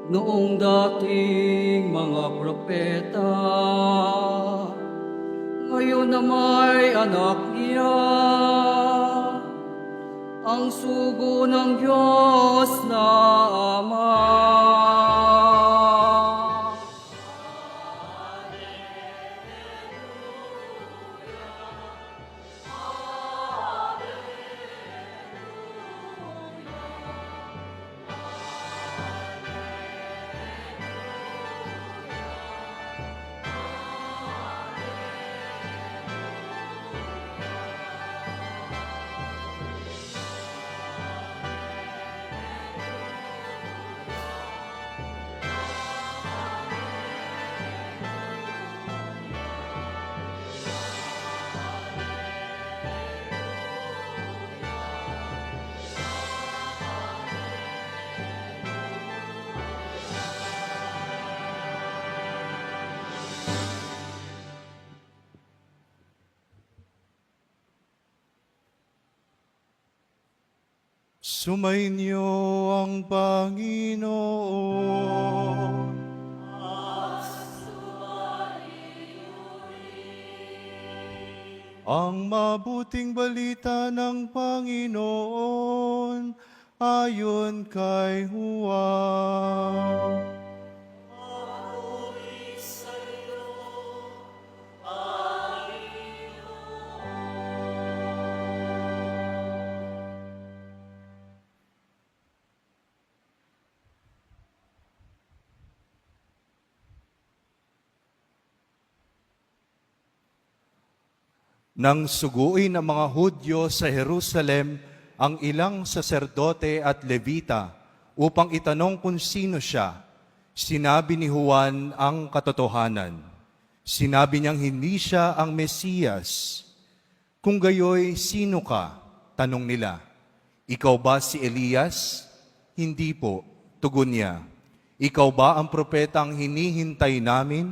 noong dating mga propeta. Ngayon na may anak niya, ang sugo ng Diyos na Ama. Sumainyo ang Panginoon. Ang mabuting balita ng Panginoon ayon kay Juan. Nang suguin ng mga Hudyo sa Jerusalem ang ilang saserdote at levita upang itanong kung sino siya, sinabi ni Juan ang katotohanan. Sinabi niyang hindi siya ang Mesiyas. Kung gayoy, sino ka? Tanong nila. Ikaw ba si Elias? Hindi po, tugon niya. Ikaw ba ang propetang hinihintay namin?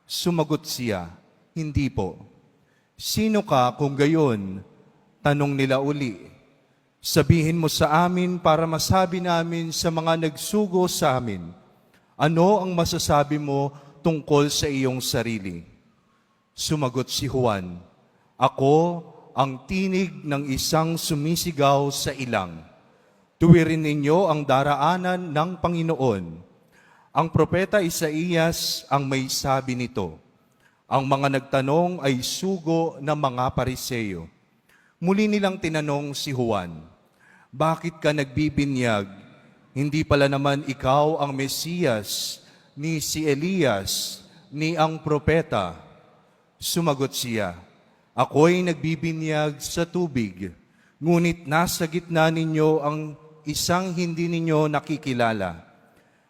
Sumagot siya, hindi po. Sino ka kung gayon? Tanong nila uli. Sabihin mo sa amin para masabi namin sa mga nagsugo sa amin. Ano ang masasabi mo tungkol sa iyong sarili? Sumagot si Juan, ako ang tinig ng isang sumisigaw sa ilang. Tuwirin ninyo ang daraanan ng Panginoon. Ang propeta Isaías ang may sabi nito. Ang mga nagtanong ay sugo ng mga Pariseo. Muli nilang tinanong si Juan, bakit ka nagbibinyag? Hindi pala naman ikaw ang Mesiyas, ni si Elias, ni ang propeta. Sumagot siya, ako'y nagbibinyag sa tubig, ngunit nasa gitna ninyo ang isang hindi ninyo nakikilala.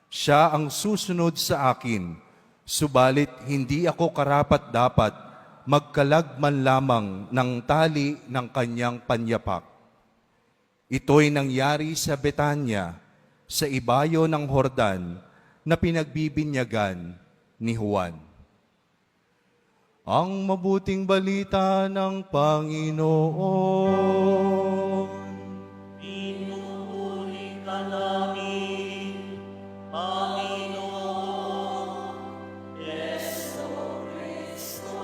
Siya ang susunod sa akin, subalit hindi ako karapat-dapat magkalag man lamang ng tali ng kanyang panyapak. Ito'y nangyari sa Betanya, sa ibayo ng Hordan, na pinagbibinyagan ni Juan. Ang mabuting balita ng Panginoon. Pinupuri ka namin, Panginoon Yesu Cristo.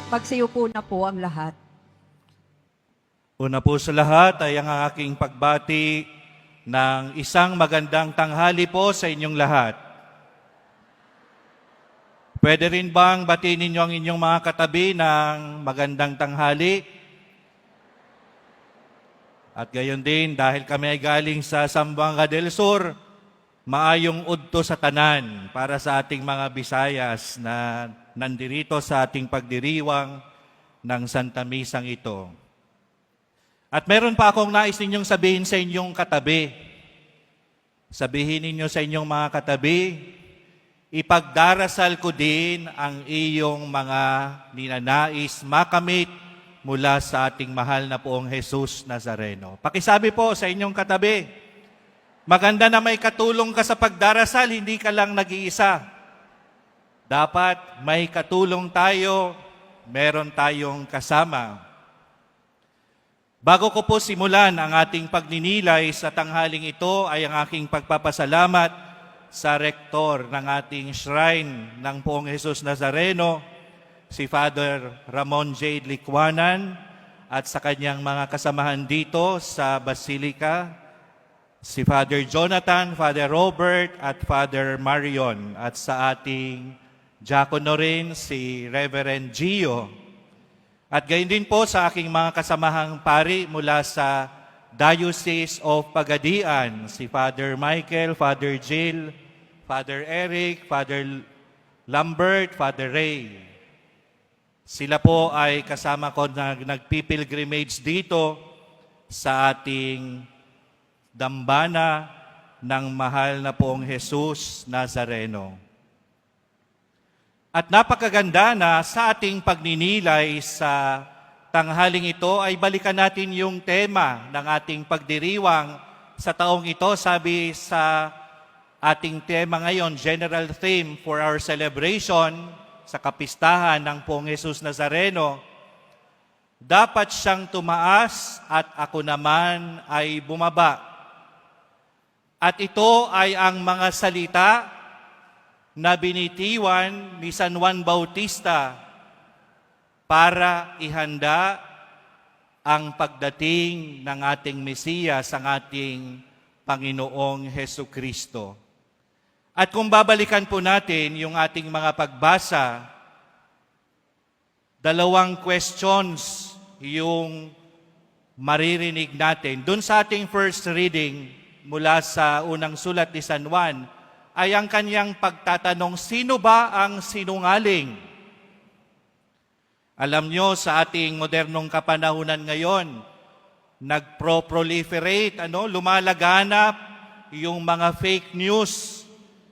Magsiyupo na po ang lahat. Una po sa lahat ay ang aking pagbati ng isang magandang tanghali po sa inyong lahat. Pwede rin bang batiin ninyo ang inyong mga katabi ng magandang tanghali? At gayon din, dahil kami ay galing sa Zamboanga del Sur, maayong udto sa tanan para sa ating mga Bisayas na nandirito sa ating pagdiriwang ng Santa Misang ito. At meron pa akong nais ninyong sabihin sa inyong katabi. Sabihin ninyo sa inyong mga katabi, ipagdarasal ko din ang iyong mga ninanais makamit mula sa ating mahal na poong Jesus Nazareno. Pakisabi po sa inyong katabi, maganda na may katulong ka sa pagdarasal, hindi ka lang nag-iisa. Dapat may katulong tayo, meron tayong kasama. Bago ko po simulan ang ating pagninilay sa tanghaling ito ay ang aking pagpapasalamat sa rektor ng ating shrine ng poong Jesus Nazareno, si Father Ramon J. Licuanan, at sa kanyang mga kasamahan dito sa Basilica, si Father Jonathan, Father Robert, at Father Marion, at sa ating diakono rin si Reverend Gio. At gayon din po sa aking mga kasamahang pari mula sa Diocese of Pagadian, si Father Michael, Father Jill, Father Eric, Father Lambert, Father Ray. Sila po ay kasama ko na nagpipilgrimage dito sa ating dambana ng mahal na poong Jesus Nazareno. At napakaganda na sa ating pagninilay sa tanghaling ito ay balikan natin yung tema ng ating pagdiriwang sa taong ito. Sabi sa ating tema ngayon, general theme for our celebration sa kapistahan ng poong Jesus Nazareno, dapat siyang tumaas at ako naman ay bumaba. At ito ay ang mga salita na binitiwan ni San Juan Bautista para ihanda ang pagdating ng ating Mesiyas, ang ating Panginoong Hesukristo. At kung babalikan po natin yung ating mga pagbasa, dalawang questions yung maririnig natin. Doon sa ating first reading mula sa unang sulat ni San Juan, ay ang kanyang pagtatanong, sino ba ang sinungaling? Alam nyo, sa ating modernong kapanahunan ngayon, nagpro-proliferate, lumalaganap yung mga fake news,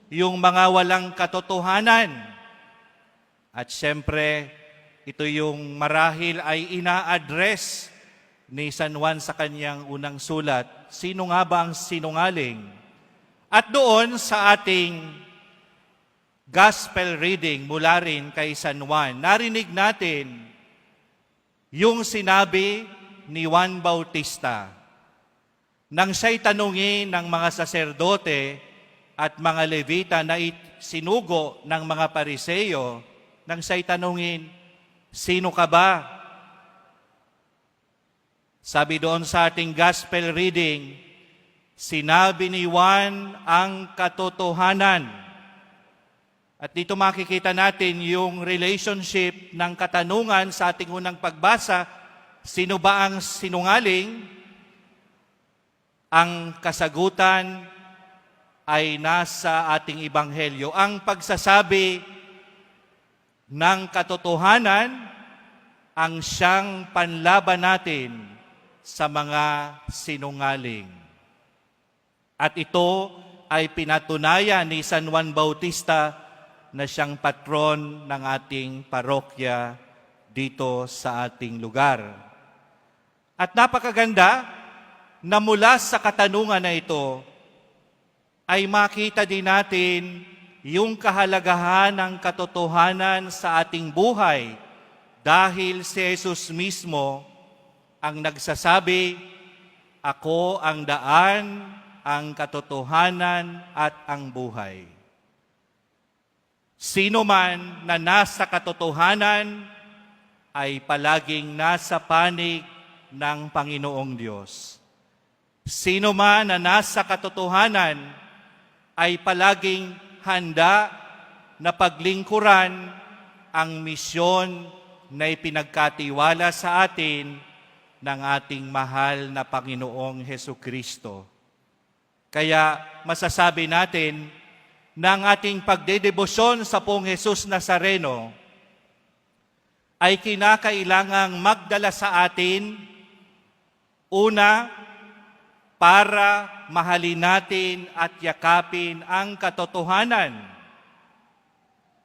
yung mga walang katotohanan. At siyempre, ito yung marahil ay ina-address ni San Juan sa kanyang unang sulat. Sino nga ba ang sinungaling? At doon sa ating gospel reading mula rin kay San Juan, narinig natin yung sinabi ni Juan Bautista nang siya'y tanungin ng mga saserdote at mga Levita na sinugo ng mga Pariseo, nang siya'y tanungin, sino ka ba? Sabi doon sa ating gospel reading, sinabi ni Juan ang katotohanan. At dito makikita natin yung relationship ng katanungan sa ating unang pagbasa, sino ba ang sinungaling? Ang kasagutan ay nasa ating ebanghelyo. Ang pagsasabi ng katotohanan ang siyang panlaban natin sa mga sinungaling. At ito ay pinatunayan ni San Juan Bautista na siyang patron ng ating parokya dito sa ating lugar. At napakaganda na mula sa katanungan na ito ay makita din natin yung kahalagahan ng katotohanan sa ating buhay dahil si Jesus mismo ang nagsasabi, ako ang daan, ang katotohanan at ang buhay. Sino man na nasa katotohanan ay palaging nasa panig ng Panginoong Diyos. Sino man na nasa katotohanan ay palaging handa na paglingkuran ang misyon na ipinagkatiwala sa atin ng ating mahal na Panginoong Hesukristo. Kaya masasabi natin na ang ating pagdedebosyon sa Poong Jesus Nazareno ay kinakailangang magdala sa atin, una, para mahalin natin at yakapin ang katotohanan.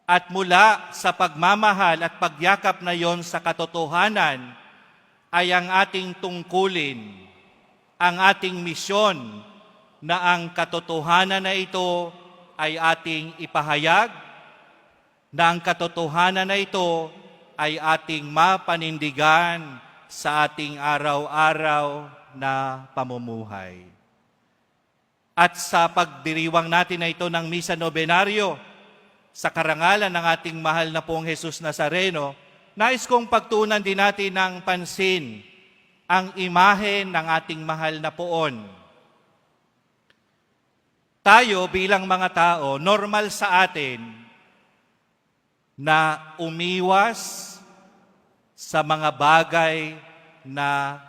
At mula sa pagmamahal at pagyakap na yon sa katotohanan ay ang ating tungkulin, ang ating misyon na ang katotohanan na ito ay ating ipahayag, na ang katotohanan na ito ay ating mapanindigan sa ating araw-araw na pamumuhay. At sa pagdiriwang natin na ito ng Misa Nobenaryo, sa karangalan ng ating mahal na Poong Jesus Nazareno, nais kong pagtuunan din natin ng pansin ang imahe ng ating mahal na Poon. Tayo bilang mga tao, normal sa atin na umiwas sa mga bagay na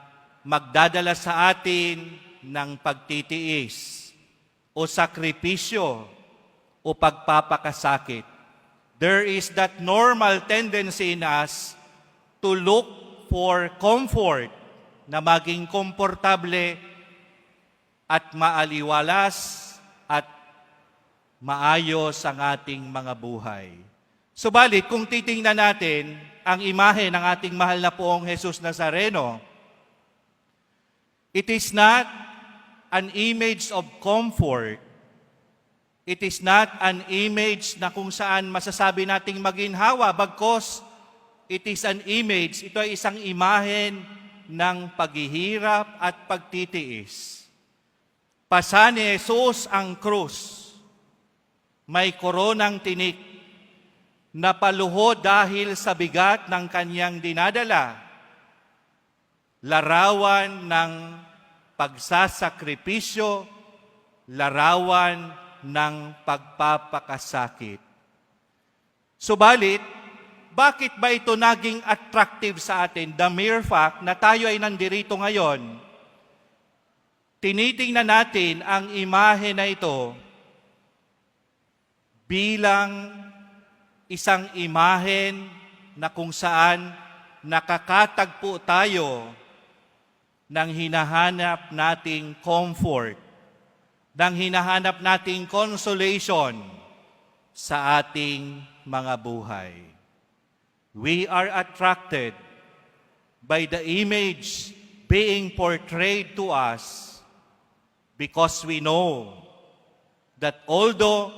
magdadala sa atin ng pagtitiis o sakripisyo o pagpapakasakit. There is that normal tendency in us to look for comfort, na maging komportable at maaliwalas at maayos ang ating mga buhay. Subalit, kung titingnan natin ang imahe ng ating mahal na Poong Jesus Nazareno, it is not an image of comfort. It is not an image na kung saan masasabi nating maginhawa, bagkos it is an image, ito ay isang imahen ng paghihirap at pagtitiis. Pasa ni Jesus ang krus, may koronang tinik, na paluhod dahil sa bigat ng kanyang dinadala, larawan ng pagsasakripisyo, larawan ng pagpapakasakit. Subalit, bakit ba ito naging attractive sa atin? The mere fact na tayo ay nandirito ngayon, tinitingnan natin ang imahe na ito bilang isang imahen na kung saan nakakatagpo tayo ng hinahanap nating comfort, ng hinahanap nating consolation sa ating mga buhay. We are attracted by the image being portrayed to us because we know that although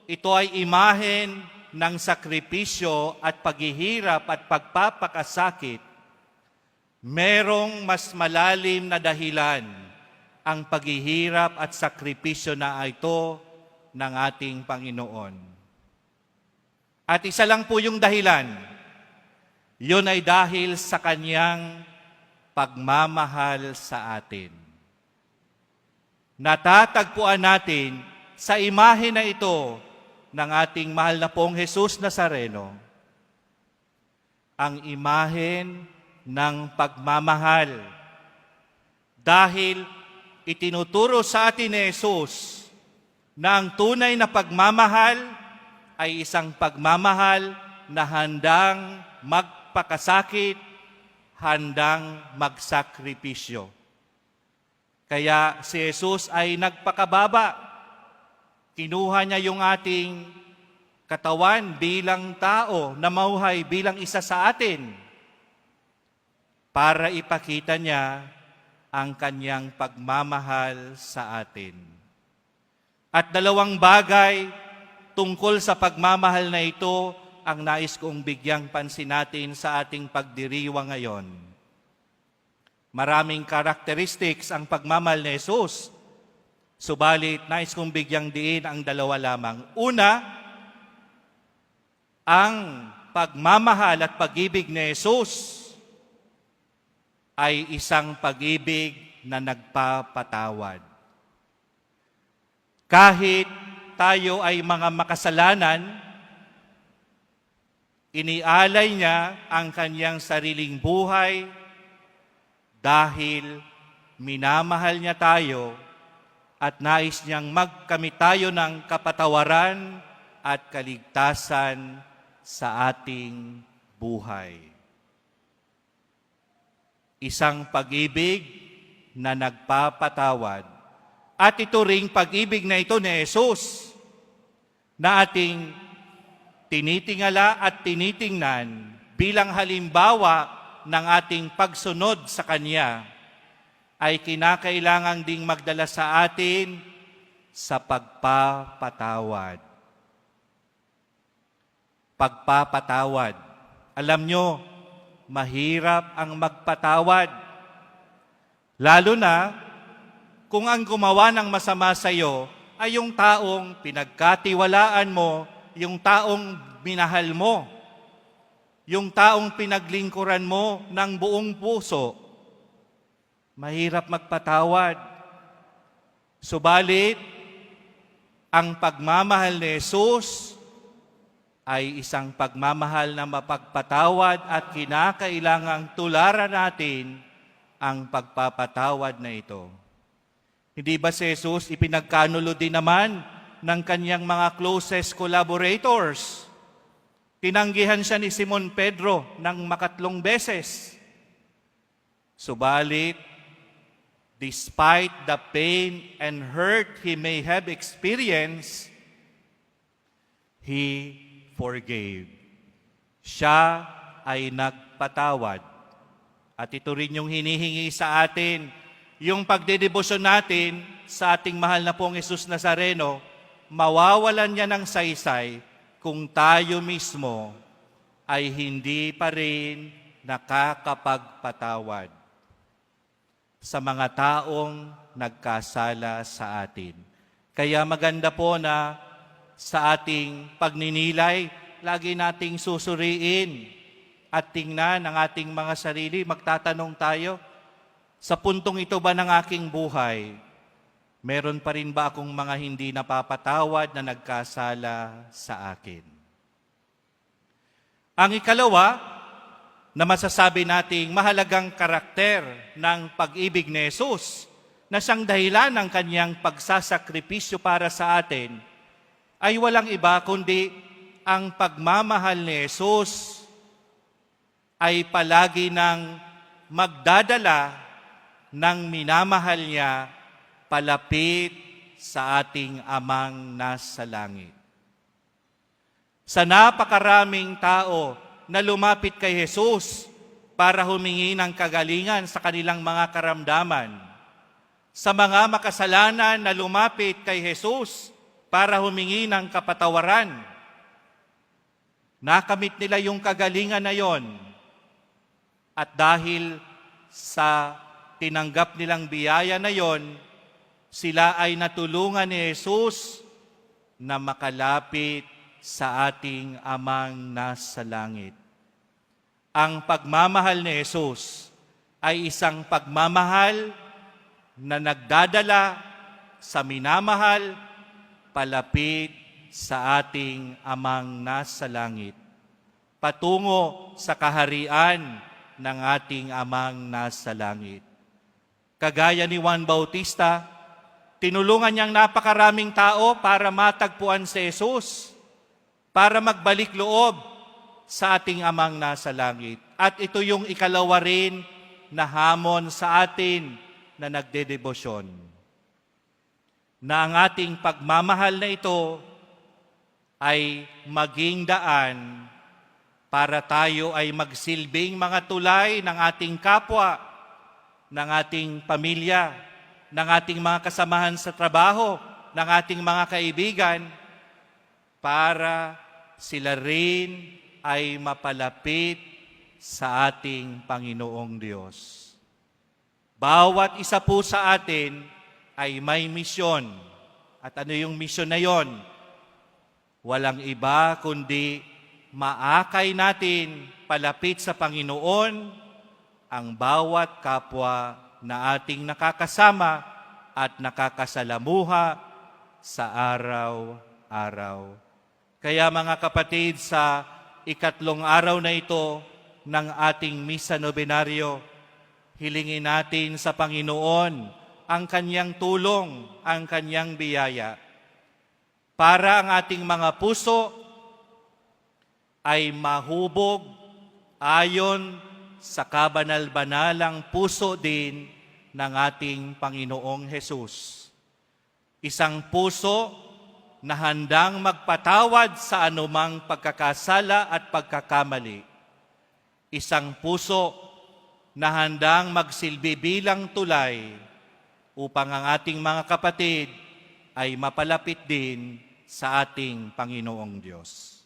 ito ay imahen ng sakripisyo at paghihirap at pagpapakasakit, merong mas malalim na dahilan ang paghihirap at sakripisyo na ito ng ating Panginoon. At isa lang po yung dahilan, yun ay dahil sa kanyang pagmamahal sa atin. Natatagpuan natin sa imahe na ito ng ating mahal na Poong Jesus Nazareno ang imahen ng pagmamahal. Dahil itinuturo sa atin ni Jesus na ang tunay na pagmamahal ay isang pagmamahal na handang magpakasakit, handang magsakripisyo. Kaya si Jesus ay nagpakababa. Kinuha niya yung ating katawan bilang tao na mamuhay bilang isa sa atin para ipakita niya ang kanyang pagmamahal sa atin. At dalawang bagay tungkol sa pagmamahal na ito ang nais kong bigyang pansin natin sa ating pagdiriwang ngayon. Maraming characteristics ang pagmamahal ni Jesus. Subalit, nais kong bigyang diin ang dalawa lamang. Una, ang pagmamahal at pag-ibig ni Jesus ay isang pag-ibig na nagpapatawad. Kahit tayo ay mga makasalanan, inialay niya ang kanyang sariling buhay dahil minamahal niya tayo at nais niyang magkamit tayo ng kapatawaran at kaligtasan sa ating buhay. Isang pag-ibig na nagpapatawad. At ito ring pag-ibig na ito ni Jesus na ating tinitingala at tinitingnan bilang halimbawa ng ating pagsunod sa Kanya ay kinakailangan ding magdala sa atin sa pagpapatawad. Pagpapatawad. Alam nyo, mahirap ang magpatawad. Lalo na kung ang gumawa ng masama sa iyo ay yung taong pinagkatiwalaan mo, yung taong minahal mo, yung taong pinaglingkuran mo ng buong puso. Mahirap magpatawad. Subalit, ang pagmamahal ni Jesus ay isang pagmamahal na mapagpatawad at kinakailangang tularan natin ang pagpapatawad na ito. Hindi ba si Jesus ipinagkanulo din naman ng kanyang mga closest collaborators? Tinanggihan siya ni Simon Pedro ng 3 beses. Subalit, despite the pain and hurt he may have experienced, he forgave. Siya ay nagpatawad. At ito rin yung hinihingi sa atin, yung pagdedebosyon natin sa ating mahal na pong Jesus Nazareno, mawawalan niya ng saysay kung tayo mismo ay hindi pa rin nakakapagpatawad sa mga taong nagkasala sa atin. Kaya maganda po na sa ating pagninilay, lagi nating susuriin at tingnan ang ating mga sarili. Magtatanong tayo, sa puntong ito ba ng aking buhay, meron pa rin ba akong mga hindi napapatawad na nagkasala sa akin? Ang ikalawa na masasabi nating mahalagang karakter ng pag-ibig ni Jesus na siyang dahilan ng kanyang pagsasakripisyo para sa atin ay walang iba kundi ang pagmamahal ni Jesus ay palagi nang magdadala ng minamahal niya palapit sa ating Amang nasa langit. Sa napakaraming tao na lumapit kay Jesus para humingi ng kagalingan sa kanilang mga karamdaman, sa mga makasalanan na lumapit kay Jesus para humingi ng kapatawaran, nakamit nila yung kagalingan na yon. At dahil sa tinanggap nilang biyaya na yon, sila ay natulungan ni Jesus na makalapit sa ating Amang nasa langit. Ang pagmamahal ni Jesus ay isang pagmamahal na nagdadala sa minamahal palapit sa ating Amang nasa langit, patungo sa kaharian ng ating Amang nasa langit. Kagaya ni Juan Bautista, tinulungan niyang napakaraming tao para matagpuan si Jesus, para magbalik loob sa ating Amang nasa langit. At ito yung ikalawa rin na hamon sa atin na nagdedebosyon. Na ang ating pagmamahal na ito ay maging daan para tayo ay magsilbing mga tulay ng ating kapwa, ng ating pamilya, ng ating mga kasamahan sa trabaho, ng ating mga kaibigan, para sila rin ay mapalapit sa ating Panginoong Diyos. Bawat isa po sa atin ay may misyon. At ano yung misyon na yon? Walang iba kundi maakay natin palapit sa Panginoon ang bawat kapwa na ating nakakasama at nakakasalamuha sa araw-araw. Kaya mga kapatid, sa ikatlong araw na ito ng ating Misa Nobenaryo, hilingin natin sa Panginoon ang Kanyang tulong, ang Kanyang biyaya, para ang ating mga puso ay mahubog ayon sa kabanal-banalang puso din ng ating Panginoong Hesus. Isang puso na handang magpatawad sa anumang pagkakasala at pagkakamali. Isang puso na handang magsilbi bilang tulay upang ang ating mga kapatid ay mapalapit din sa ating Panginoong Diyos.